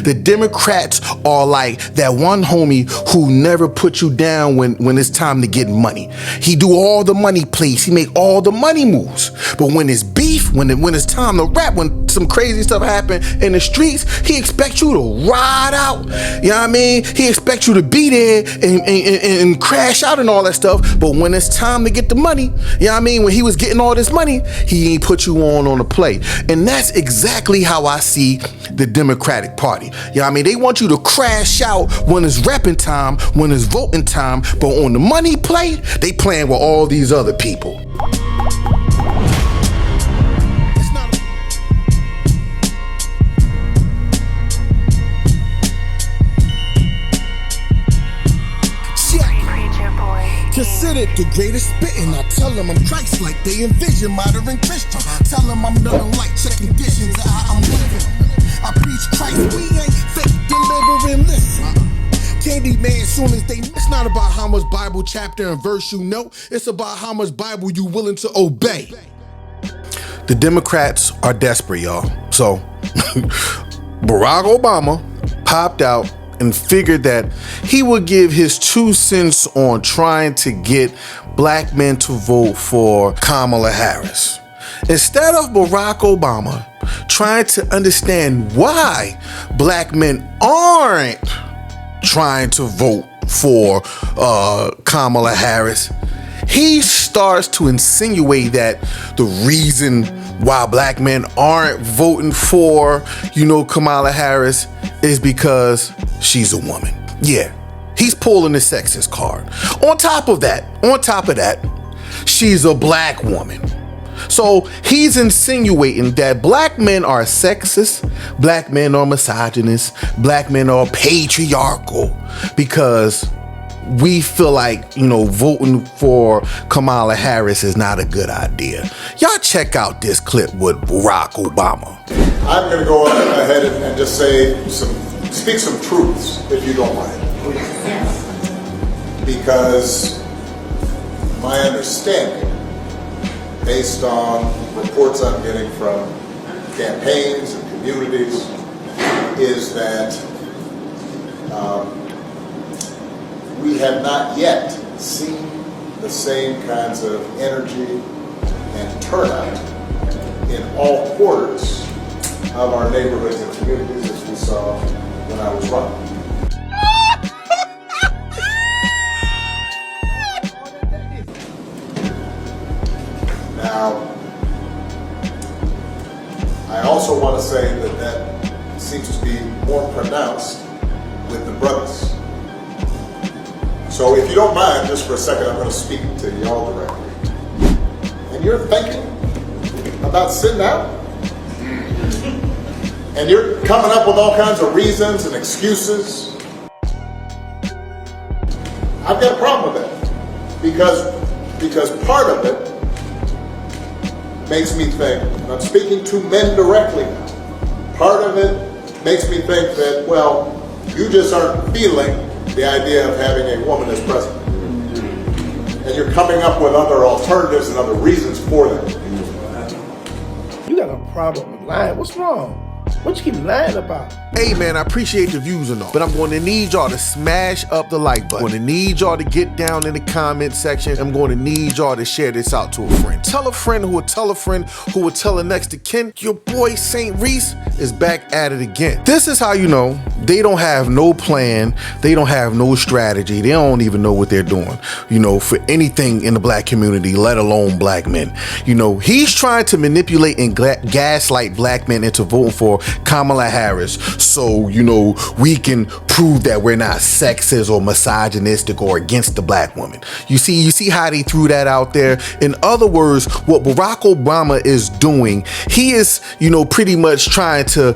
The Democrats are like that one homie who never put you down when it's time to get money. He do all the money plays, he make all the money moves. But when it's beef, when it's time to rap, when some crazy stuff happen in the streets, he expects you to ride out. You know what I mean? He expects you to be there and crash out and all that stuff. But when it's time to get the money, you know what I mean? When he was getting all this money, he ain't put you on the play. And that's exactly how I see the Democratic Party. You know what I mean? They want you to crash out when it's repping time, when it's voting time, but on the money play, they playing with all these other people. Considered the greatest spitting. I tell them I'm Christ like they envision modern Christian. Tell them I'm nothing like check conditions of how I'm living. I preach Christ, we ain't fake delivering. Listen, Candy man, soon as they. It's not about how much Bible chapter and verse you know. It's about how much Bible you willing to obey. The Democrats are desperate, y'all. So Barack Obama popped out and figured that he would give his 2 cents on trying to get black men to vote for Kamala Harris. Instead of Barack Obama trying to understand why black men aren't trying to vote for Kamala Harris, he starts to insinuate that the reason why black men aren't voting for, Kamala Harris is because she's a woman. Yeah, he's pulling the sexist card. On top of that, she's a black woman. So he's insinuating that black men are sexist, black men are misogynist, black men are patriarchal because we feel like, voting for Kamala Harris is not a good idea. Y'all check out this clip with Barack Obama. I'm going to go ahead and just speak some truths, if you don't mind. Because my understanding, based on reports I'm getting from campaigns and communities, is that we have not yet seen the same kinds of energy and turnout in all quarters of our neighborhoods and communities as we saw when I was running. Now, I also want to say that seems to be more pronounced with the brothers. So if you don't mind, just for a second, I'm going to speak to y'all directly. And you're thinking about sitting out? And you're coming up with all kinds of reasons and excuses? I've got a problem with that. Because part of it makes me think, and I'm speaking to men directly now, part of it makes me think that, well, you just aren't feeling the idea of having a woman as president. And you're coming up with other alternatives and other reasons for that. You got a problem with lying. What's wrong? What you keep lying about? Hey man, I appreciate the views and all, but I'm going to need y'all to smash up the like button. I'm going to need y'all to get down in the comment section. I'm going to need y'all to share this out to a friend. Tell a friend who will tell a friend who will tell a next to kin. Your boy St. Reese is back at it again. This is how you know they don't have no plan. They don't have no strategy. They don't even know what they're doing, for anything in the black community, let alone black men. He's trying to manipulate and gaslight black men into voting for Kamala Harris. So, we can prove that we're not sexist or misogynistic or against the black woman. You see how they threw that out there? In other words, what Barack Obama is doing, he is, pretty much trying to,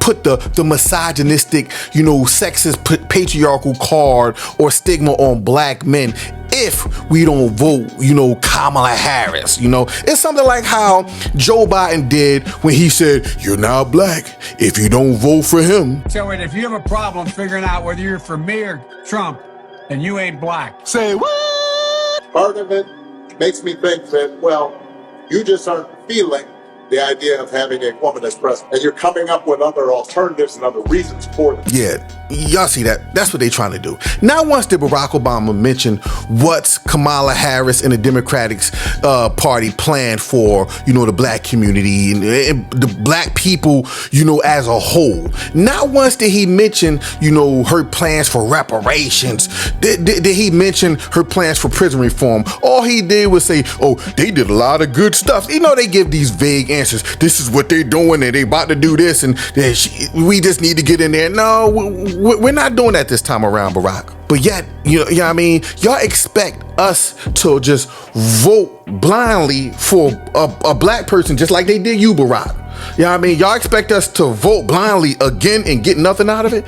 put the misogynistic, sexist patriarchal card or stigma on black men if we don't vote, Kamala Harris. It's something like how Joe Biden did when he said, "You're not black if you don't vote for him." So if you have a problem figuring out whether you're for me or Trump, then you ain't black. Say what? Part of it makes me think that, well, you just aren't feeling the idea of having a woman as president. And you're coming up with other alternatives and other reasons for them. Yeah, y'all see that? That's what they trying to do. Not once did Barack Obama mention what Kamala Harris and the Democratic Party planned for, the black community and the black people, as a whole. Not once did he mention, her plans for reparations. Did he mention her plans for prison reform? All he did was say, oh, they did a lot of good stuff. They give these vague answers. This is what they're doing and they about to do this and we just need to get in there. No, we're not doing that this time around, Barack. But yet, y'all expect us to just vote blindly for a black person just like they did you, Barack. Y'all expect us to vote blindly again and get nothing out of it?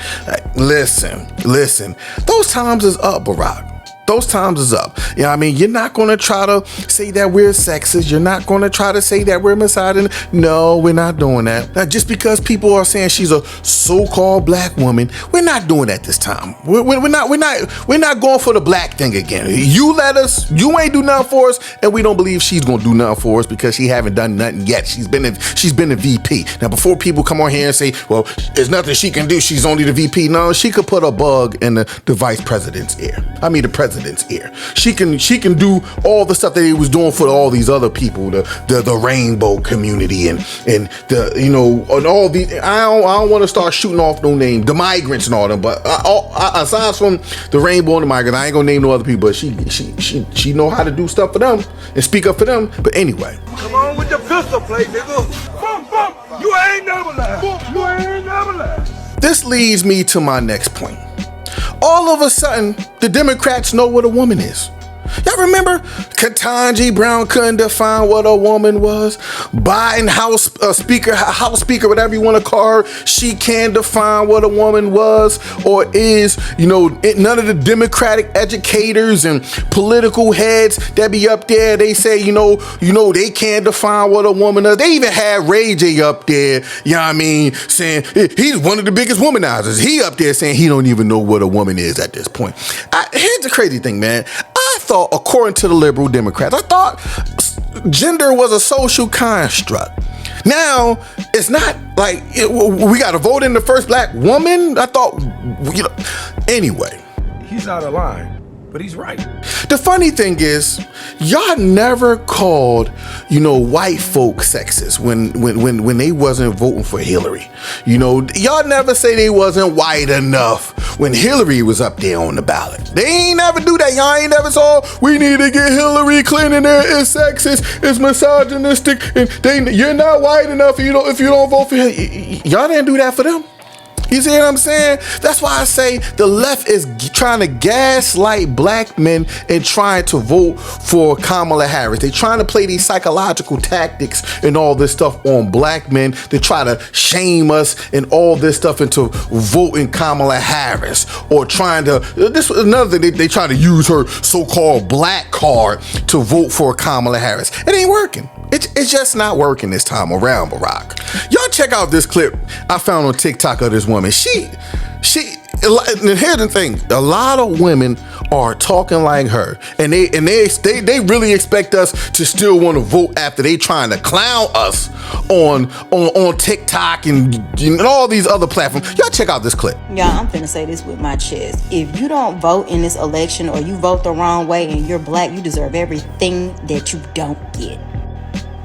Listen. Those times is up, Barack. Those times is up. You're not going to try to say that we're sexist. You're not going to try to say that we're misogynist. No, we're not doing that. Now, just because people are saying she's a so-called black woman, we're not doing that this time. We're not going for the black thing again. You ain't do nothing for us, and we don't believe she's going to do nothing for us because she haven't done nothing yet. She's been a VP. Now, before people come on here and say, well, there's nothing she can do. She's only the VP. No, she could put a bug in the vice president's ear. The president's ear. She can do all the stuff that he was doing for all these other people, the rainbow community and the and all these. I don't want to start shooting off no name, the migrants and all them. But aside from the rainbow and the migrants, I ain't gonna name no other people. But she know how to do stuff for them and speak up for them. But anyway, come on with the pistol play, nigga. Bump, bump. You ain't never lied. You ain't never lied. This leads me to my next point. All of a sudden, the Democrats know what a woman is. Y'all remember Ketanji Brown couldn't define what a woman was? Biden House Speaker, whatever you want to call her, she can't define what a woman was or is. None of the Democratic educators and political heads that be up there, they say, they can't define what a woman is. They even had Ray J up there, saying he's one of the biggest womanizers. He up there saying he don't even know what a woman is at this point. Here's the crazy thing, man. I thought, according to the liberal Democrats, I thought gender was a social construct. Now, it's not like we got to vote in the first black woman. I thought, anyway. He's out of line, but he's right. The funny thing is, y'all never called, white folk sexist when they wasn't voting for Hillary. Y'all never say they wasn't white enough when Hillary was up there on the ballot. They ain't never do that. Y'all ain't never saw, we need to get Hillary Clinton there. It's sexist, it's misogynistic, and you're not white enough if you don't vote for Hillary. Y'all didn't do that for them. You see what I'm saying? That's why I say the left is trying to gaslight black men and trying to vote for Kamala Harris. They trying to play these psychological tactics and all this stuff on black men. They try to shame us and all this stuff into voting Kamala Harris or trying to, this is another thing, they try to use her so-called black card to vote for Kamala Harris. It ain't working. It's just not working this time around, Barack. Y'all check out this clip I found on TikTok of this woman. She, and here's the thing, a lot of women are talking like her, and they really expect us to still want to vote after they trying to clown us on TikTok and all these other platforms. Y'all check out this clip. Y'all, I'm finna say this with my chest. If you don't vote in this election or you vote the wrong way and you're black, you deserve everything that you don't get.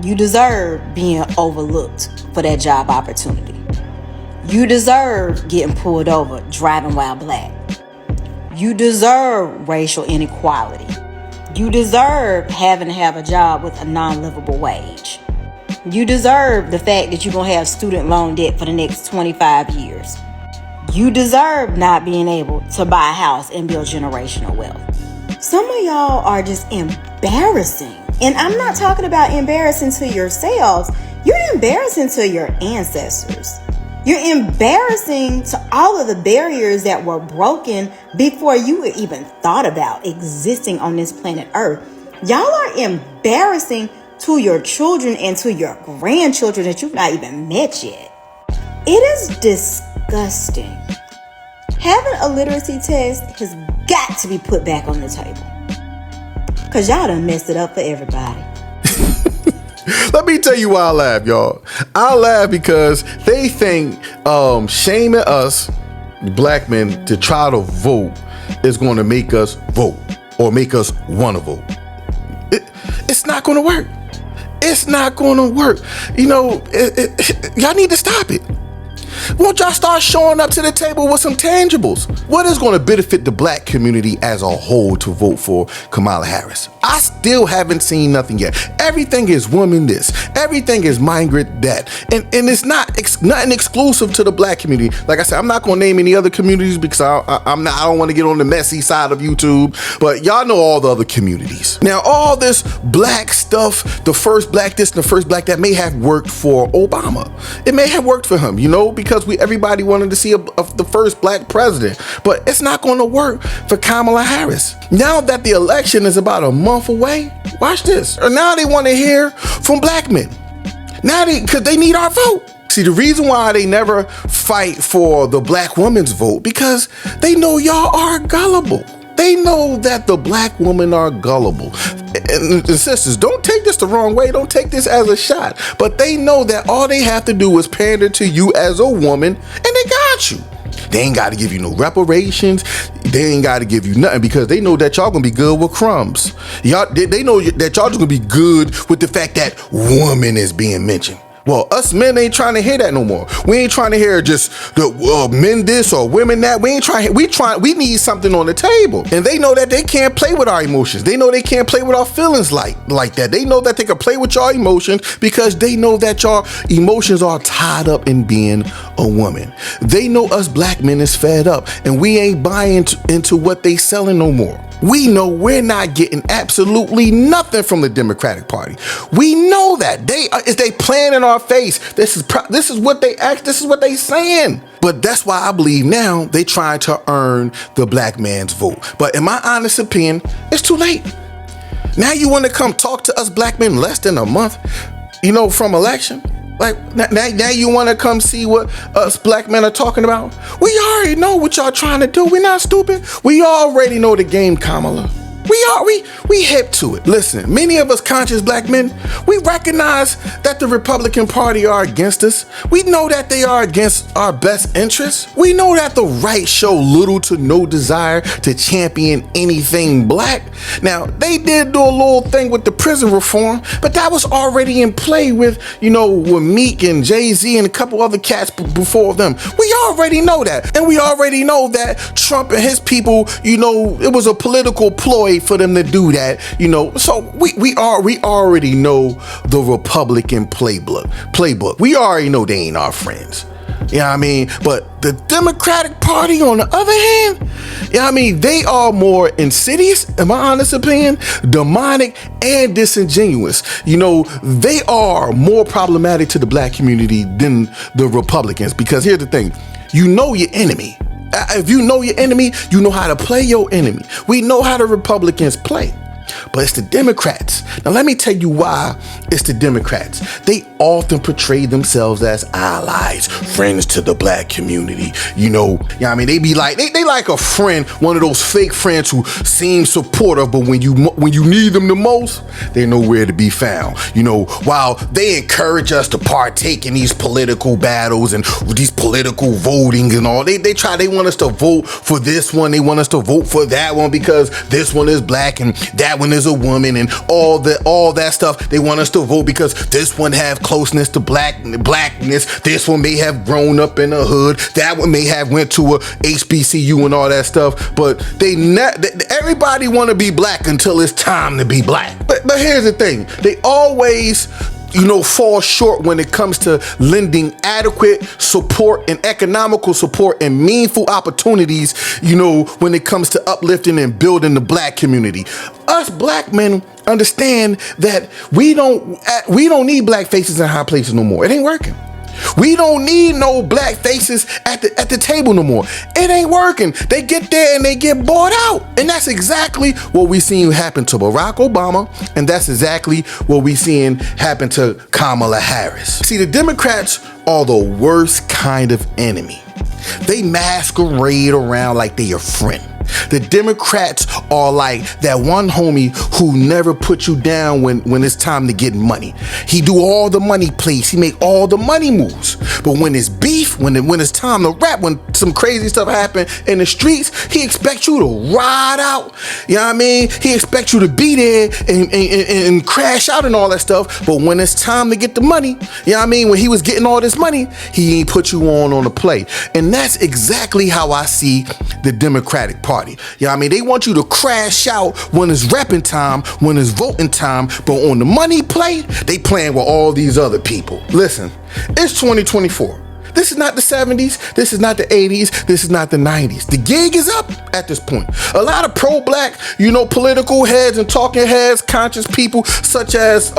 You deserve being overlooked for that job opportunity. You deserve getting pulled over driving while black. You deserve racial inequality. You deserve having to have a job with a non-livable wage. You deserve the fact that you're going to have student loan debt for the next 25 years. You deserve not being able to buy a house and build generational wealth. Some of y'all are just embarrassing. And I'm not talking about embarrassing to yourselves. You're embarrassing to your ancestors. You're embarrassing to all of the barriers that were broken before you were even thought about existing on this planet Earth. Y'all are embarrassing to your children and to your grandchildren that you've not even met yet. It is disgusting. Having a literacy test has got to be put back on the table. Because y'all done messed it up for everybody. Let me tell you why I laugh, y'all. I laugh because they think shaming us, black men, to try to vote is going to make us vote or make us want to vote. It's not going to work. It's not going to work. You know, y'all need to stop it. Won't y'all start showing up to the table with some tangibles? What is going to benefit the black community as a whole to vote for Kamala Harris? I still haven't seen nothing yet. Everything is woman this. Everything is migrant that. And it's nothing exclusive to the black community. Like I said, I'm not going to name any other communities because I don't want to get on the messy side of YouTube. But y'all know all the other communities. Now, all this black stuff, the first black this and the first black that, may have worked for Obama. It may have worked for him, you know, because everybody wanted to see the first black president. But it's not going to work for Kamala Harris. Now that the election is about a month away, watch this. Or now they want to hear from black men. Now because they need our vote. See, the reason why they never fight for the black woman's vote, because they know y'all are gullible. They know that the black women are gullible. And sisters, don't take this the wrong way. Don't take this as a shot. But they know that all they have to do is pander to you as a woman, and they got you. They ain't got to give you no reparations. They ain't got to give you nothing because they know that y'all gonna be good with crumbs. They know that y'all just gonna be good with the fact that woman is being mentioned. Well, us men ain't trying to hear that no more. We ain't trying to hear just the men this or women that. We ain't trying. We need something on the table. And they know that they can't play with our emotions. They know they can't play with our feelings like that. They know that they can play with your emotions because they know that your emotions are tied up in being a woman. They know us black men is fed up and we ain't buying into what they selling no more. We know we're not getting absolutely nothing from the Democratic Party. We know that they playing in our face. This is what they act. This is what they saying. But that's why I believe now they trying to earn the black man's vote. But in my honest opinion, it's too late. Now you want to come talk to us black men less than a month, you know, from election. Like now you want to come see what us black men are talking about? We already know what y'all trying to do. We're not stupid. We already know the game, Kamala. We hip to it. Listen, many of us conscious black men, we recognize that the Republican Party are against us. We know that they are against our best interests. We know that the right show little to no desire to champion anything black. Now, they did do a little thing with the prison reform, but that was already in play with Meek and Jay-Z and a couple other cats before them. We already know that. And we already know that Trump and his people, it was a political ploy for them to do that, so we already know the Republican playbook. We already know they ain't our friends. You know what I mean? But the Democratic Party, on the other hand, you know what I mean? They are more insidious, in my honest opinion, demonic and disingenuous. They are more problematic to the black community than the Republicans, because here's the thing, you know your enemy. If you know your enemy, you know how to play your enemy. We know how the Republicans play. But it's the Democrats. Now, let me tell you why it's the Democrats. They often portray themselves as allies, friends to the black community. They be like, they like a friend, one of those fake friends who seem supportive, but when you need them the most, they're nowhere to be found. While they encourage us to partake in these political battles and these political voting and all, they want us to vote for this one, they want us to vote for that one because this one is black and that one is a woman and all that stuff. They want us to vote because this one have closeness to blackness. This one may have grown up in the hood. That one may have went to a HBCU and all that stuff. But everybody want to be black until it's time to be black. But here's the thing. They always fall short when it comes to lending adequate support and economical support and meaningful opportunities, when it comes to uplifting and building the black community. Us black men understand that we don't need black faces in high places no more. It ain't working. We don't need no black faces at the table no more. It ain't working. They get there and they get bought out. And that's exactly what we seen happen to Barack Obama. And that's exactly what we seeing happen to Kamala Harris. See, the Democrats are the worst kind of enemy. They masquerade around like they a friend. The Democrats are like that one homie who never put you down when it's time to get money. He do all the money plays, he make all the money moves. But when it's beef, when it's time to rap, when some crazy stuff happen in the streets, he expects you to ride out. You know what I mean? He expects you to be there and crash out and all that stuff. But when it's time to get the money, you know what I mean? When he was getting all this money, he ain't put you on the play. And that's exactly how I see the Democratic Party. You know what I mean? They want you to crash out when it's repping time, when it's voting time, but on the money play, they playing with all these other people. Listen, it's 2024. This is not the 70s. This is not the 80s. This is not the 90s. The gig is up at this point. A lot of pro-black, political heads and talking heads, conscious people such as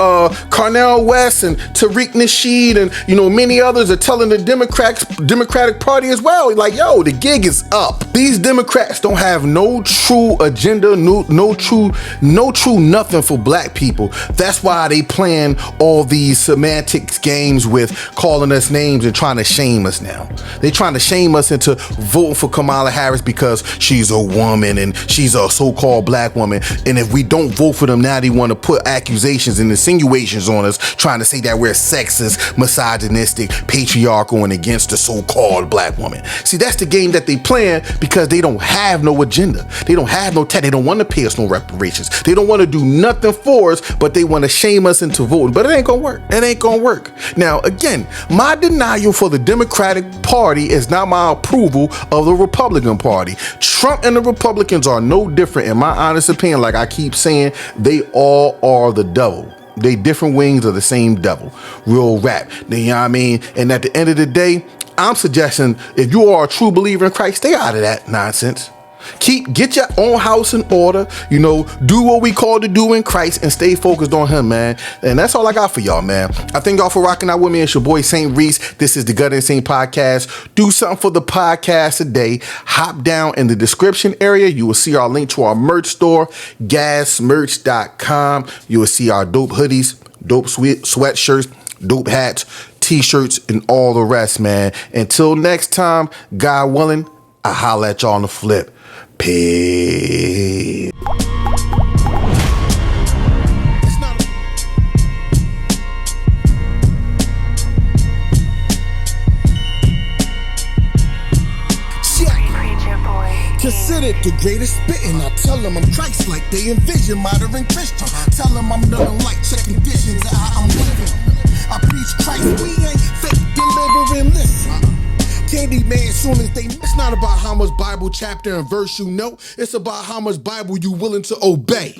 Cornel West and Tariq Nasheed and, many others are telling the Democratic Party as well. Like, yo, the gig is up. These Democrats don't have no true agenda, no true nothing for black people. That's why they playing all these semantics games with calling us names and trying to shame us now. They trying to shame us into voting for Kamala Harris because she's a woman and she's a so-called black woman. And if we don't vote for them now, they want to put accusations and insinuations on us, trying to say that we're sexist, misogynistic, patriarchal, and against the so-called black woman. See, that's the game that they playing because they don't have no agenda. They don't have no they don't want to pay us no reparations. They don't want to do nothing for us, but they want to shame us into voting. But it ain't gonna work. It ain't gonna work. Now, again, my denial for the Democratic Party is not my approval of the Republican Party. Trump and the Republicans are no different, in my honest opinion. Like I keep saying, they all are the devil. They different wings of the same devil. Real rap. You know what I mean? And at the end of the day, I'm suggesting if you are a true believer in Christ, stay out of that nonsense. Get your own house in order, do what we call to do in Christ and stay focused on him, man. And that's all I got for y'all, man. I thank y'all for rocking out with me. It's your boy St. Reese. This is the Gutta And Saved podcast. Do something for the podcast today. Hop down in the description area. You will see our link to our merch store, gasmerch.com. You will see our dope hoodies, dope sweatshirts, dope hats, t-shirts, and all the rest, man. Until next time, God willing, I'll holla at y'all on the flip. Peace. Considered the greatest spitting. I tell them I'm Christ-like, they envision modern Christian. Tell them I'm nothing like, check conditions of how I'm living. I preach Christ, we ain't fake delivering. Listen, Candyman, soon as they. It's not about how much Bible chapter and verse you know. It's about how much Bible you willing to obey.